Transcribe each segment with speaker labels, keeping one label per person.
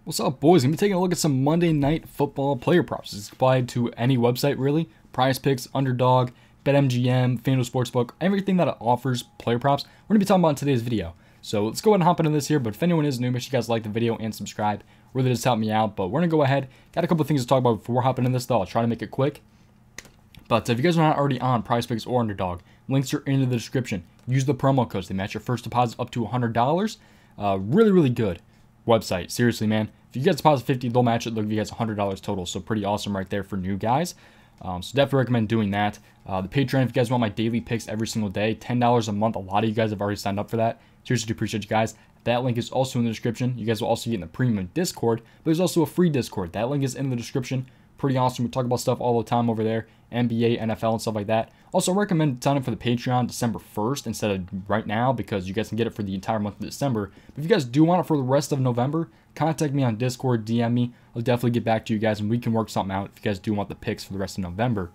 Speaker 1: What's up, boys? I'm going to be taking a look at some Monday Night Football player props. It's applied to any website, really. Prizepicks, Underdog, BetMGM, Fanduel Sportsbook, everything that offers player props. We're going to be talking about in today's video. So let's go ahead and hop into this here. But if anyone is new, make sure you guys like the video and subscribe. Really does help me out. But we're going to go ahead. Got a couple of things to talk about before hopping into this, though. I'll try to make it quick. But if you guys are not already on Prizepicks or Underdog, links are in the description. Use the promo codes. They match your first deposit up to $100. Really, really good website. Seriously, man. If you guys deposit 50, they'll match it. They'll give you guys $100 total. So pretty awesome right there for new guys. So definitely recommend doing that. The Patreon, if you guys want my daily picks every single day, $10 a month. A lot of you guys have already signed up for that. Seriously, do appreciate you guys. That link is also in the description. You guys will also get in the premium Discord, but there's also a free Discord. That link is in the description. Pretty awesome. We talk about stuff all the time over there. NBA, NFL, and stuff like that. Also, I recommend signing up for the Patreon December 1st instead of right now because you guys can get it for the entire month of December. But if you guys do want it for the rest of November, contact me on Discord, DM me. I'll definitely get back to you guys and we can work something out if you guys do want the picks for the rest of November.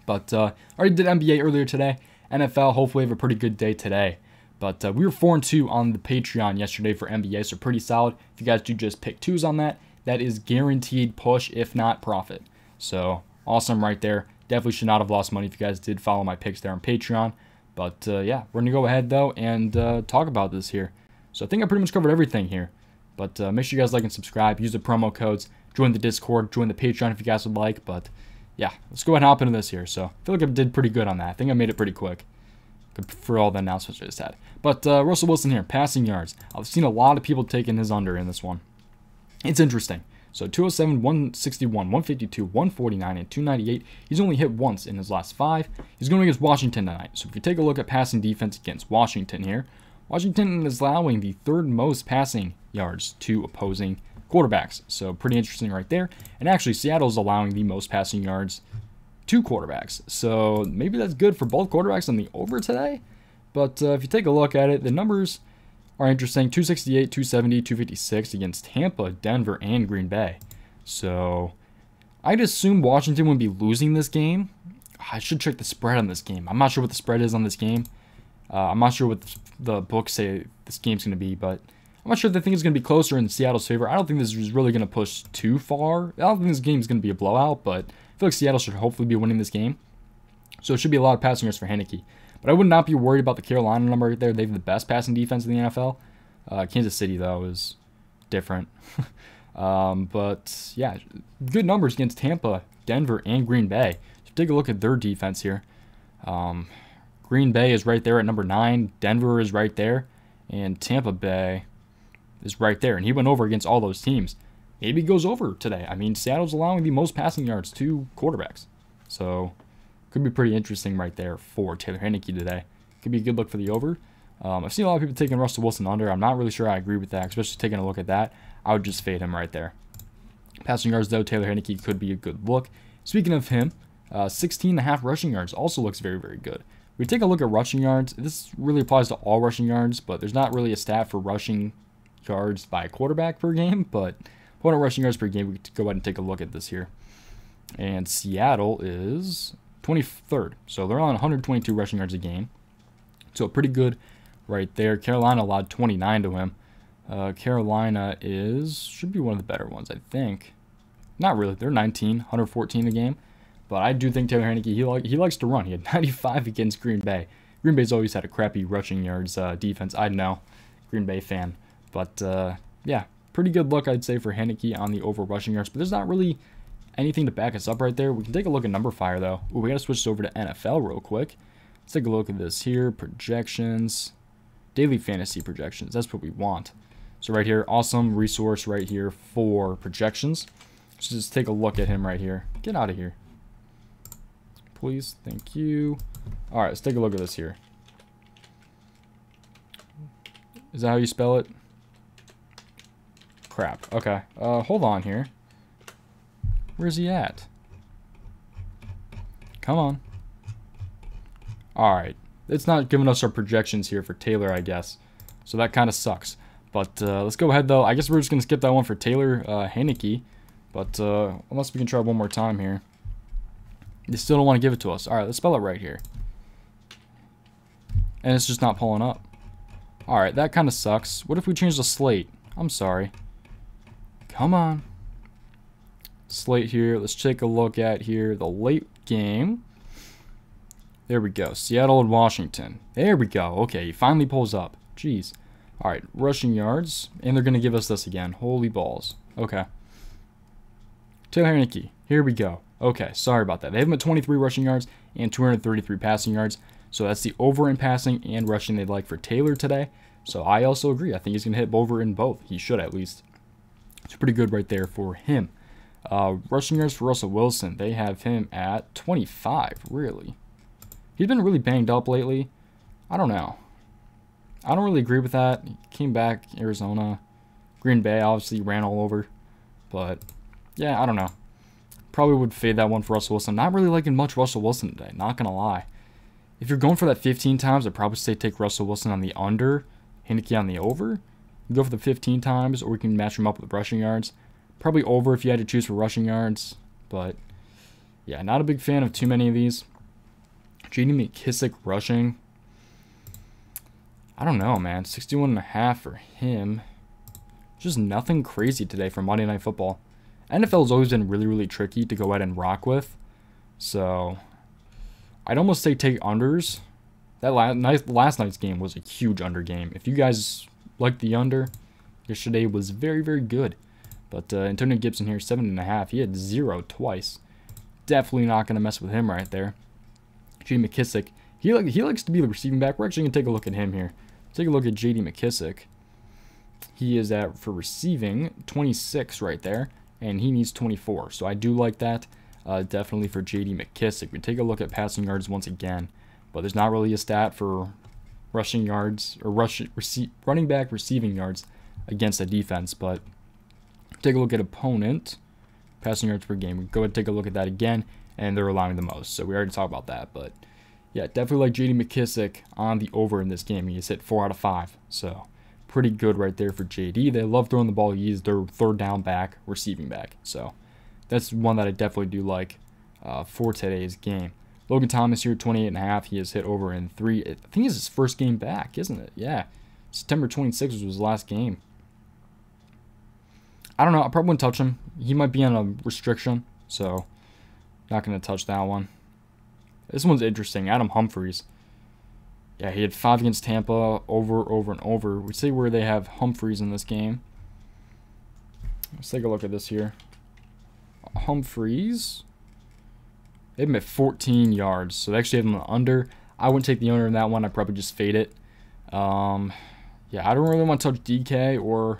Speaker 1: But I already did NBA earlier today. NFL, hopefully have a pretty good day today. But we were 4-2 on the Patreon yesterday for NBA, so pretty solid. If you guys do just pick twos on that, that is guaranteed push, if not profit. So awesome right there. Definitely should not have lost money if you guys did follow my picks there on Patreon. But yeah, we're going to go ahead though and talk about this here. So I think I pretty much covered everything here. But make sure you guys like and subscribe. Use the promo codes. Join the Discord. Join the Patreon if you guys would like. But yeah, let's go ahead and hop into this here. So I feel like I did pretty good on that. I think I made it pretty quick for all the announcements I just had. But Russell Wilson here, passing yards. I've seen a lot of people taking his under in this one. It's interesting. So 207, 161, 152, 149, and 298. He's only hit once in his last 5. He's going against Washington tonight. So if you take a look at passing defense against Washington here, Washington is allowing the third most passing yards to opposing quarterbacks. So pretty interesting right there. And actually, Seattle's allowing the most passing yards to quarterbacks. So maybe that's good for both quarterbacks on the over today. But if you take a look at it, the numbers are interesting. 268, 270, 256 against Tampa, Denver, and Green Bay. So I'd assume Washington would be losing this game. I should check the spread on this game. I'm not sure what the spread is on this game. I'm not sure what the books say this game's going to be, but I'm not sure if they think it's going to be closer in Seattle's favor. I don't think this is really going to push too far. I don't think this game is going to be a blowout, but I feel like Seattle should hopefully be winning this game. So it should be a lot of passing yards for Heineke. But I would not be worried about the Carolina number right there. They have the best passing defense in the NFL. Kansas City, though, is different. But, yeah, good numbers against Tampa, Denver, and Green Bay. So take a look at their defense here. Green Bay is right there at number 9. Denver is right there. And Tampa Bay is right there. And he went over against all those teams. Maybe he goes over today. I mean, Seattle's allowing the most passing yards to quarterbacks. So could be pretty interesting right there for Taylor Heineke today. Could be a good look for the over. I've seen a lot of people taking Russell Wilson under. I'm not really sure I agree with that, especially taking a look at that. I would just fade him right there. Passing yards, though, Taylor Heineke could be a good look. Speaking of him, 16.5 rushing yards also looks very, very good. We take a look at rushing yards. This really applies to all rushing yards, but there's not really a stat for rushing yards by a quarterback per game. But opponent rushing yards per game, we could go ahead and take a look at this here. And Seattle is 23rd. So they're on 122 rushing yards a game. So pretty good right there. Carolina allowed 29 to him. Carolina should be one of the better ones, I think. Not really. They're 19, 114 a game. But I do think Taylor Heineke, he likes to run. He had 95 against Green Bay. Green Bay's always had a crappy rushing yards defense. I know. Green Bay fan. But, yeah, pretty good look, I'd say, for Heineke on the over rushing yards. But there's not really anything to back us up right there. We can take a look at number fire, though. Ooh, we got to switch over to NFL real quick. Let's take a look at this here. Projections. Daily fantasy projections. That's what we want. So right here, awesome resource right here for projections. So just take a look at him right here. Get out of here. Please. Thank you. All right, let's take a look at this here. Is that how you spell it? Crap. Okay. Hold on here. Where's he at? Come on. Alright. It's not giving us our projections here for Taylor, I guess. So that kind of sucks. But let's go ahead, though. I guess we're just going to skip that one for Taylor Heineke. But unless we can try one more time here. They still don't want to give it to us. Alright, let's spell it right here. And it's just not pulling up. Alright, that kind of sucks. What if we change the slate? I'm sorry. Come on. Slate here. Let's take a look at here the late game. There we go. Seattle and Washington. There we go. Okay, he finally pulls up. Jeez. All right, rushing yards. And they're going to give us this again. Holy balls. Okay. Taylor Heinicke. Here we go. Okay, sorry about that. They have him at 23 rushing yards and 233 passing yards. So that's the over in passing and rushing they'd like for Taylor today. So I also agree. I think he's going to hit over in both. He should at least. It's pretty good right there for him. Rushing yards for Russell Wilson. They have him at 25. Really? He's been really banged up lately. I don't know. I don't really agree with that. He came back, Arizona. Green Bay obviously ran all over. But, yeah, I don't know. Probably would fade that one for Russell Wilson. Not really liking much Russell Wilson today. Not going to lie. If you're going for that 15 times, I'd probably say take Russell Wilson on the under. Heinicke on the over. You go for the 15 times, or we can match him up with rushing yards. Probably over if you had to choose for rushing yards. But, yeah, not a big fan of too many of these. J.D. McKissick rushing. I don't know, man. 61.5 for him. Just nothing crazy today for Monday Night Football. NFL has always been really, really tricky to go ahead and rock with. So, I'd almost say take unders. That last night's game was a huge under game. If you guys like the under, yesterday was very, very good. But Antonio Gibson here, 7.5. He had 0 twice. Definitely not going to mess with him right there. J.D. McKissick, he likes to be the receiving back. We're actually going to take a look at him here. Take a look at J.D. McKissick. He is at, for receiving, 26 right there. And he needs 24. So I do like that. Definitely for J.D. McKissick. We take a look at passing yards once again. But there's not really a stat for rushing yards or running back receiving yards against a defense. But take a look at opponent passing yards per game. We go ahead and take a look at that again, and they're allowing the most. So we already talked about that. But yeah, definitely like J.D. McKissick on the over in this game. He has hit 4 out of 5. So pretty good right there for J.D. They love throwing the ball. He's their third down back, receiving back. So that's one that I definitely do like for today's game. Logan Thomas here, 28.5. He has hit over in 3. I think it's his first game back, isn't it? Yeah. September 26th was his last game. I don't know. I probably wouldn't touch him. He might be on a restriction, so not going to touch that one. This one's interesting. Adam Humphries. Yeah, he had 5 against Tampa, over, and over. We see where they have Humphries in this game. Let's take a look at this here. Humphries. They have him at 14 yards, so they actually have him under. I wouldn't take the under in that one. I'd probably just fade it. Yeah, I don't really want to touch DK or...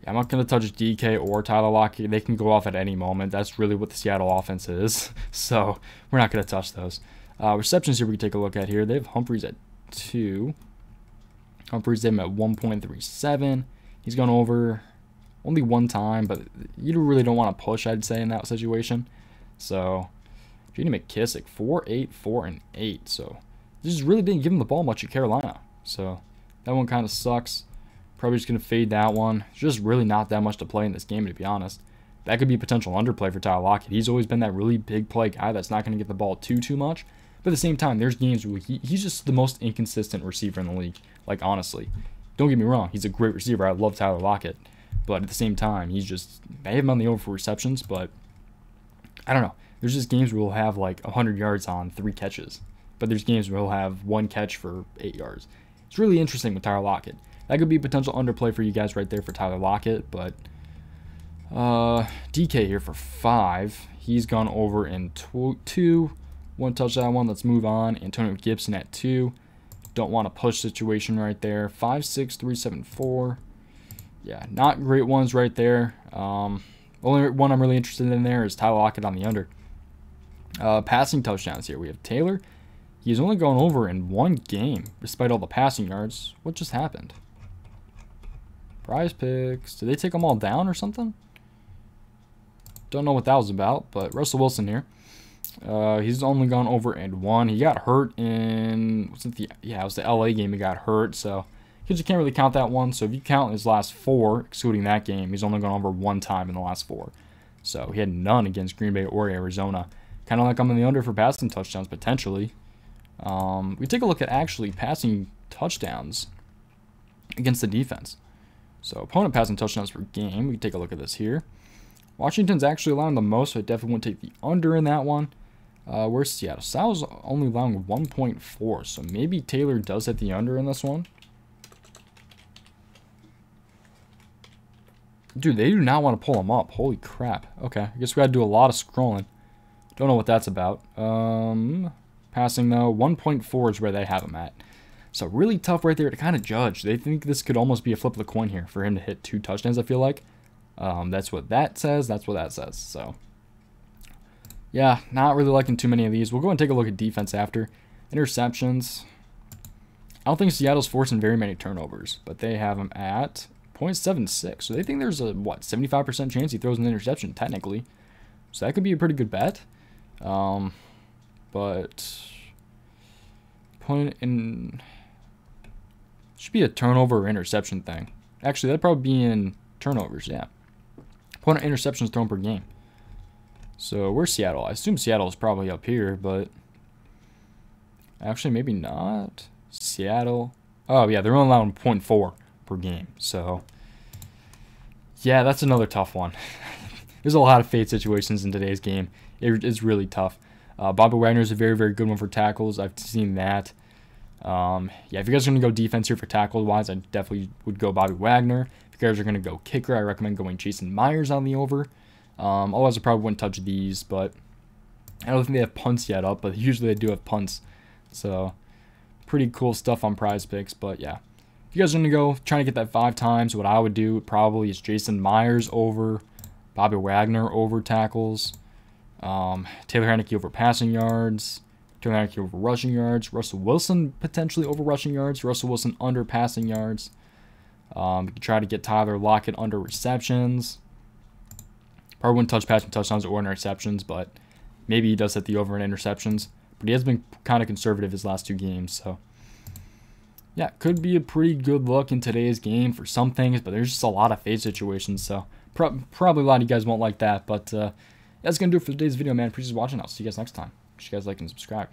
Speaker 1: Yeah, I'm not going to touch DK or Tyler Lockett. They can go off at any moment. That's really what the Seattle offense is. So we're not going to touch those. Receptions here we can take a look at here. They have Humphries at 2. Humphries, they have him at 1.37. He's gone over only one time, but you really don't want to push, I'd say, in that situation. So, J.D. McKissick, 4-8, 4-8. So, this just really didn't give him the ball much at Carolina. So, that one kind of sucks. Probably just going to fade that one. It's just really not that much to play in this game, to be honest. That could be a potential underplay for Tyler Lockett. He's always been that really big play guy that's not going to get the ball too much. But at the same time, there's games where he's just the most inconsistent receiver in the league. Like, honestly. Don't get me wrong. He's a great receiver. I love Tyler Lockett. But at the same time, he's just... I have him on the over for receptions, but... I don't know. There's just games where we'll have like 100 yards on 3 catches. But there's games where we'll have 1 catch for 8 yards. It's really interesting with Tyler Lockett. That could be a potential underplay for you guys right there for Tyler Lockett. But DK here for 5. He's gone over in 2. One touch that one. Let's move on. Antonio Gibson at 2. Don't want a push situation right there. 5, 6, 3, 7, 4. Yeah, not great ones right there. Only one I'm really interested in there is Tyler Lockett on the under. Passing touchdowns here. We have Taylor. He's only gone over in 1 game, despite all the passing yards. What just happened? Prizepicks. Did they take them all down or something? Don't know what that was about, but Russell Wilson here. He's only gone over in 1. He got hurt in... it was the LA game he got hurt, so... Because you can't really count that one, so if you count his last 4, excluding that game, he's only gone over 1 time in the last 4. So he had none against Green Bay or Arizona. Kind of like I'm in the under for passing touchdowns, potentially. We take a look at actually passing touchdowns against the defense. So opponent passing touchdowns per game. We can take a look at this here. Washington's actually allowing the most, so I definitely want to take the under in that one. Where's Seattle? Seattle's only allowing 1.4, so maybe Taylor does hit the under in this one. Dude, they do not want to pull him up. Holy crap. Okay, I guess we got to do a lot of scrolling. Don't know what that's about. Passing, though, 1.4 is where they have him at. So really tough right there to kind of judge. They think this could almost be a flip of the coin here for him to hit 2 touchdowns, I feel like. That's what that says. That's what that says. So, yeah, not really liking too many of these. We'll go and take a look at defense after. Interceptions. I don't think Seattle's forcing very many turnovers, but they have him at 0.76. So they think there's a, what, 75% chance he throws an interception, technically. So that could be a pretty good bet. But point in should be a turnover or interception thing. Actually, that'd probably be in turnovers, yeah. Point of interceptions thrown per game. So where's Seattle? I assume Seattle is probably up here, but actually maybe not. Seattle. Oh yeah, they're only allowing 0.4 per game. So yeah, that's another tough one. There's a lot of fade situations in today's game. It is really tough. Bobby Wagner is a very, very good one for tackles. I've seen that. Yeah, if you guys are going to go defense here for tackle-wise, I definitely would go Bobby Wagner. If you guys are going to go kicker, I recommend going Jason Myers on the over. Otherwise, I probably wouldn't touch these, but I don't think they have punts yet up, but usually they do have punts. So, pretty cool stuff on Prizepicks, but yeah. If you guys are going to go trying to get that 5 times, what I would do probably is Jason Myers over, Bobby Wagner over tackles, Taylor Heinicke over passing yards, Taylor Heinicke over rushing yards, Russell Wilson potentially over rushing yards, Russell Wilson under passing yards. You can try to get Tyler Lockett under receptions. Probably wouldn't touch passing touchdowns or interceptions, but maybe he does hit the over in interceptions. But he has been kind of conservative his last 2 games, so yeah, could be a pretty good look in today's game for some things, but there's just a lot of fade situations, so probably a lot of you guys won't like that. But that's going to do it for today's video, man. Appreciate you watching. I'll see you guys next time. Make sure you guys like and subscribe.